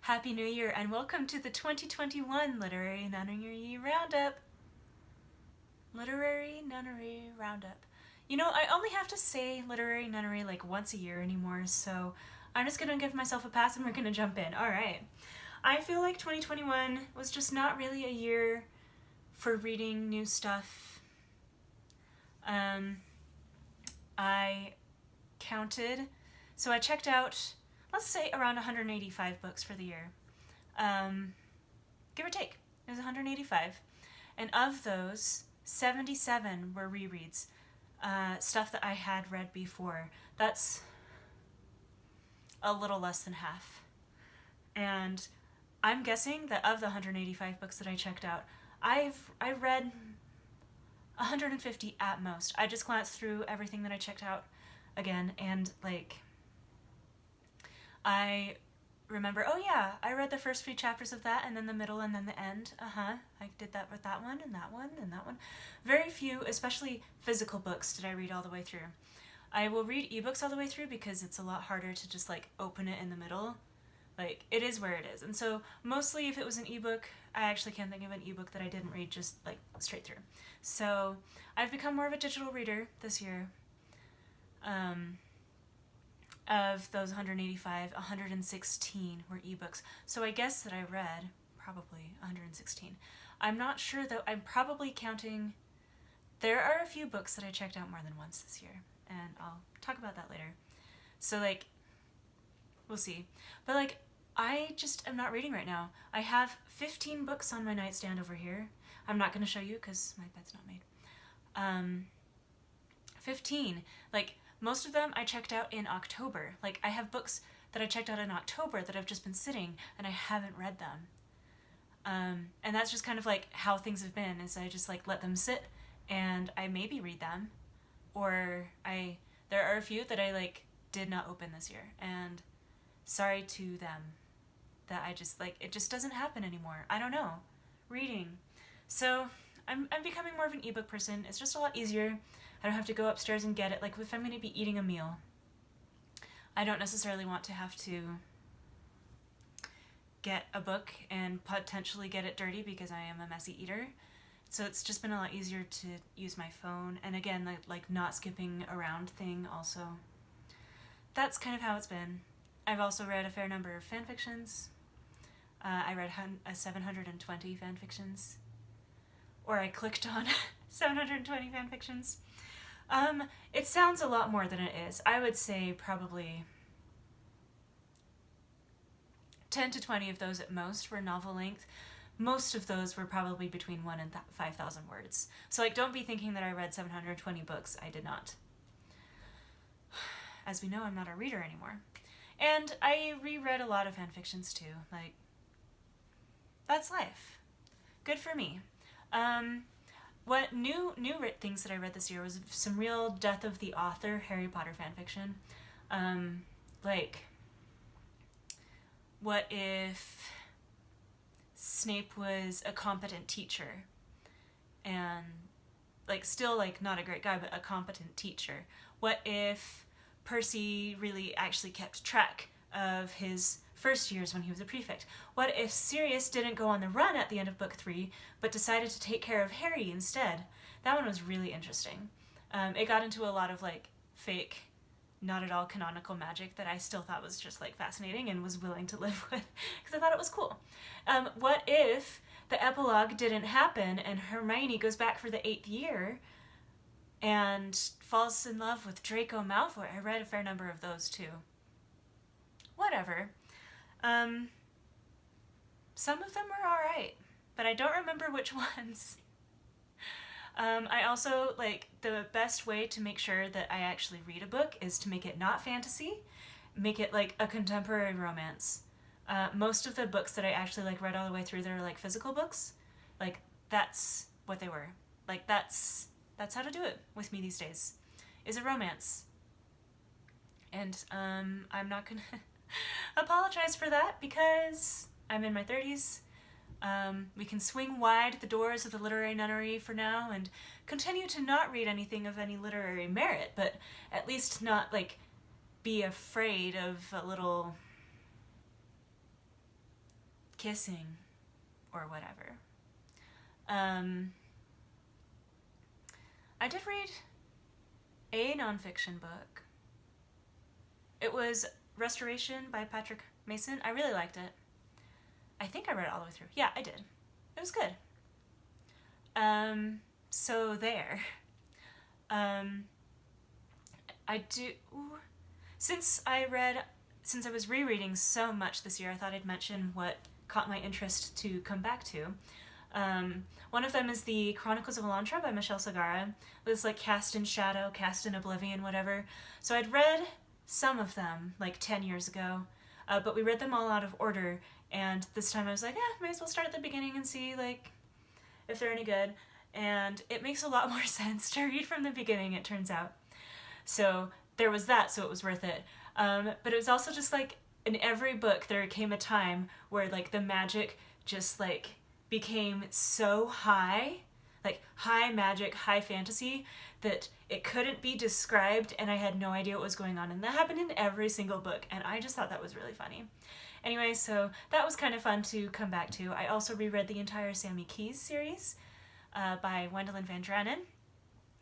Happy New Year and welcome to the 2021 Literary Nunnery Roundup. Literary Nunnery Roundup. You know, I only have to say Literary Nunnery like once a year anymore, so I'm just gonna give myself a pass and we're gonna jump in. Alright. I feel like 2021 was just not really a year for reading new stuff. I counted, so I checked out, let's say, around 185 books for the year. Give or take. It was 185. And of those, 77 were rereads. Stuff that I had read before. That's a little less than half. And I'm guessing that of the 185 books that I checked out, I've read 150 at most. I just glanced through everything that I checked out again, and I remember, oh yeah, I read the first 3 chapters of that, and then the middle, and then the end. I did that with that one, and that one, and that one. Very few, especially physical books, did I read all the way through. I will read ebooks all the way through because it's a lot harder to just open it in the middle. It is where it is. And so mostly if it was an ebook, I actually can't think of an ebook that I didn't read just straight through. So I've become more of a digital reader this year. Of those 185, 116 were ebooks. So I guess that I read probably 116. I'm not sure though. I'm probably counting. There are a few books that I checked out more than once this year, and I'll talk about that later. So we'll see. But I just am not reading right now. I have 15 books on my nightstand over here. I'm not going to show you because my bed's not made. 15. Most of them I checked out in October. I have books that I checked out in October that have just been sitting and I haven't read them. And that's just kind of how things have been, is I just let them sit and I maybe read them, or there are a few that I did not open this year, and sorry to them that I just it just doesn't happen anymore. I don't know. Reading. So I'm becoming more of an ebook person. It's just a lot easier. I don't have to go upstairs and get it. If I'm going to be eating a meal, I don't necessarily want to have to get a book and potentially get it dirty because I am a messy eater. So it's just been a lot easier to use my phone. And again, not skipping around thing also. That's kind of how it's been. I've also read a fair number of fanfictions. I read 720 fanfictions. Or I clicked on 720 fanfictions. It sounds a lot more than it is. I would say probably 10 to 20 of those at most were novel length. Most of those were probably between 1 and 5,000 words. So don't be thinking that I read 720 books. I did not. As we know, I'm not a reader anymore. And I reread a lot of fanfictions too. That's life. Good for me. What new things that I read this year was some real death of the author Harry Potter fanfiction. What if Snape was a competent teacher and still not a great guy, but a competent teacher? What if Percy really actually kept track of his first years when he was a prefect? What if Sirius didn't go on the run at the end of book 3, but decided to take care of Harry instead? That one was really interesting. It got into a lot of fake, not at all canonical magic that I still thought was just fascinating and was willing to live with because I thought it was cool. What if the epilogue didn't happen and Hermione goes back for the 8th year and falls in love with Draco Malfoy? I read a fair number of those too. Whatever. Some of them were alright, but I don't remember which ones. I also, the best way to make sure that I actually read a book is to make it not fantasy, make it a contemporary romance. Most of the books that I actually read all the way through that are physical books, that's what they were. That's how to do it with me these days, is a romance. And I'm not gonna apologize for that because I'm in my 30s. We can swing wide the doors of the literary nunnery for now and continue to not read anything of any literary merit, but at least not be afraid of a little kissing or whatever. I did read a nonfiction book. It was Restoration by Patrick Mason. I really liked it. I think I read it all the way through. Yeah, I did. It was good. So there. I do... Since I was rereading so much this year, I thought I'd mention what caught my interest to come back to. One of them is the Chronicles of Elantra by Michelle Sagara. It's like cast in shadow, cast in oblivion, whatever. So I'd read some of them like 10 years ago, but we read them all out of order, and this time I was like, may as well start at the beginning and see like if they're any good. And it makes a lot more sense to read from the beginning, it turns out. So there was that, so it was worth it. But it was also just like in every book there came a time where like the magic just like became so high, like high magic, high fantasy, that it couldn't be described, and I had no idea what was going on. And that happened in every single book, and I just thought that was really funny. Anyway, so that was kind of fun to come back to. I also reread the entire Sammy series by Wendelin van Dranen.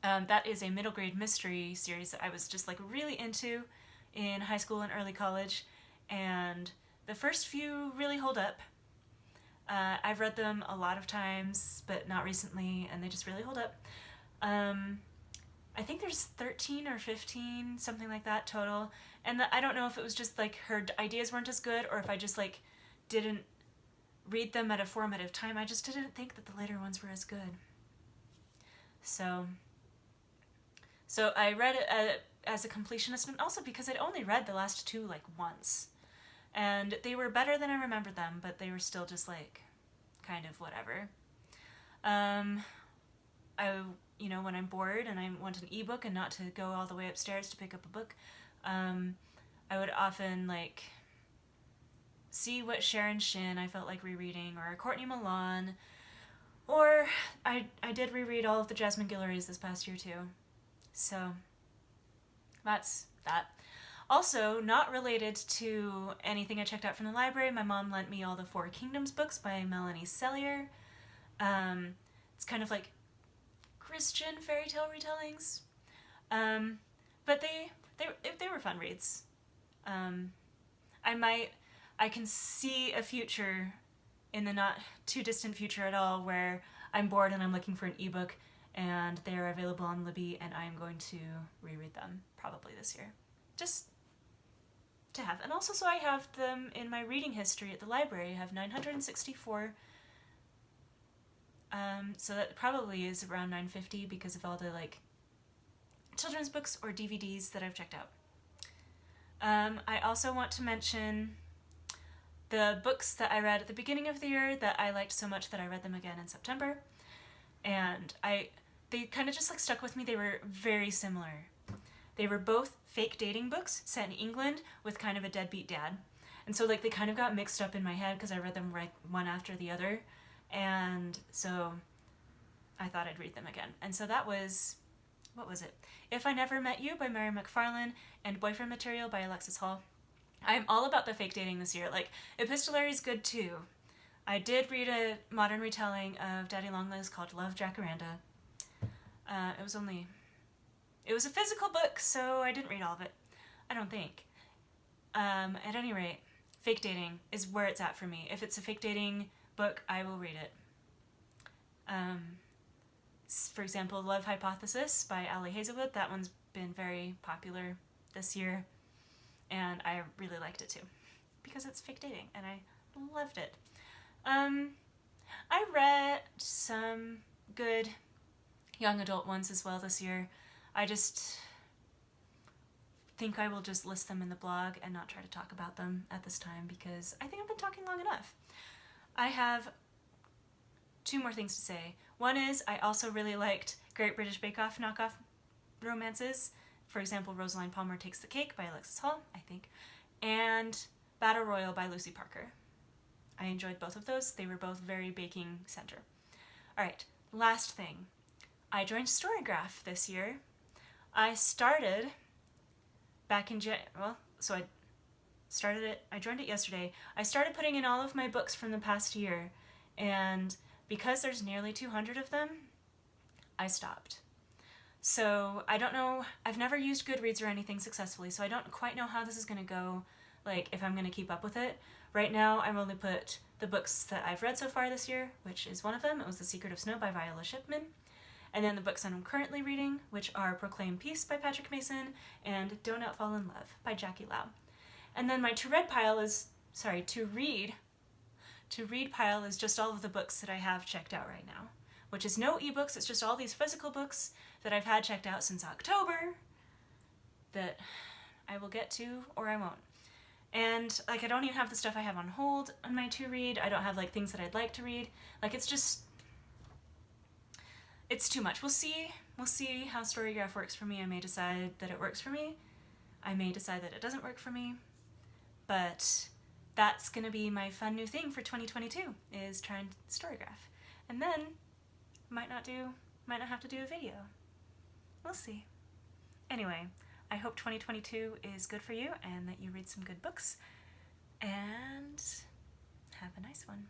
That is a middle grade mystery series that I was just like really into in high school and early college, and the first few really hold up. I've read them a lot of times, but not recently, and they just really hold up. I think there's 13 or 15, something like that total, and I don't know if it was just like her ideas weren't as good, or if I just like didn't read them at a formative time. I just didn't think that the later ones were as good. So I read it as a completionist, and also because I'd only read the last two like once, and they were better than I remembered them, but they were still just like kind of whatever. When I'm bored and I want an ebook and not to go all the way upstairs to pick up a book, I would often like see what Sharon Shin I felt like rereading, or Courtney Milan, or I did reread all of the Jasmine Guillory's this past year too. So that's that. Also, not related to anything I checked out from the library, my mom lent me all the Four Kingdoms books by Melanie Sellier. It's kind of like Christian fairy tale retellings, but they were fun reads. I can see a future in the not too distant future at all where I'm bored and I'm looking for an ebook, and they are available on Libby, and I'm going to reread them probably this year, just to have. And also, so I have them in my reading history at the library. I have 964. So that probably is around 950 because of all the like children's books or DVDs that I've checked out. I also want to mention the books that I read at the beginning of the year that I liked so much that I read them again in September. And they kind of just like stuck with me. They were very similar. They were both fake dating books set in England with kind of a deadbeat dad. And so like they kind of got mixed up in my head because I read them right one after the other. And so I thought I'd read them again. And so that was, what was it? If I Never Met You by Mary McFarlane and Boyfriend Material by Alexis Hall. I'm all about the fake dating this year. Like, Epistolary is good too. I did read a modern retelling of Daddy Longlegs called Love, Jacaranda. It was a physical book, so I didn't read all of it. I don't think. At any rate, fake dating is where it's at for me. If it's a fake dating book, I will read it. For example, Love Hypothesis by Ali Hazelwood. That one's been very popular this year, and I really liked it too because it's fake dating, and I loved it. I read some good young adult ones as well this year. I just think I will just list them in the blog and not try to talk about them at this time because I think I've been talking long enough. I have two more things to say. One is I also really liked Great British Bake Off knockoff romances. For example, Rosaline Palmer Takes the Cake by Alexis Hall, I think, and Battle Royal by Lucy Parker. I enjoyed both of those. They were both very baking center. All right, last thing. I joined Storygraph this year. I started back in I joined it yesterday. I started putting in all of my books from the past year, and because there's nearly 200 of them, I stopped. So I don't know, I've never used Goodreads or anything successfully, so I don't quite know how this is going to go, like if I'm going to keep up with it. Right now, I've only put the books that I've read so far this year, which is one of them. It was The Secret of Snow by Viola Shipman. And then the books that I'm currently reading, which are Proclaim Peace by Patrick Mason and Don't Outfall in Love by Jackie Lau. And then my to read pile is, to read pile is just all of the books that I have checked out right now, which is no ebooks. It's just all these physical books that I've had checked out since October that I will get to or I won't. And like I don't even have the stuff I have on hold on my to read. I don't have like things that I'd like to read. Like it's too much. We'll see how Storygraph works for me. I may decide that it works for me. I may decide that it doesn't work for me. But that's gonna be my fun new thing for 2022 is trying Storygraph. And then might not have to do a video. We'll see. Anyway, I hope 2022 is good for you and that you read some good books. And have a nice one.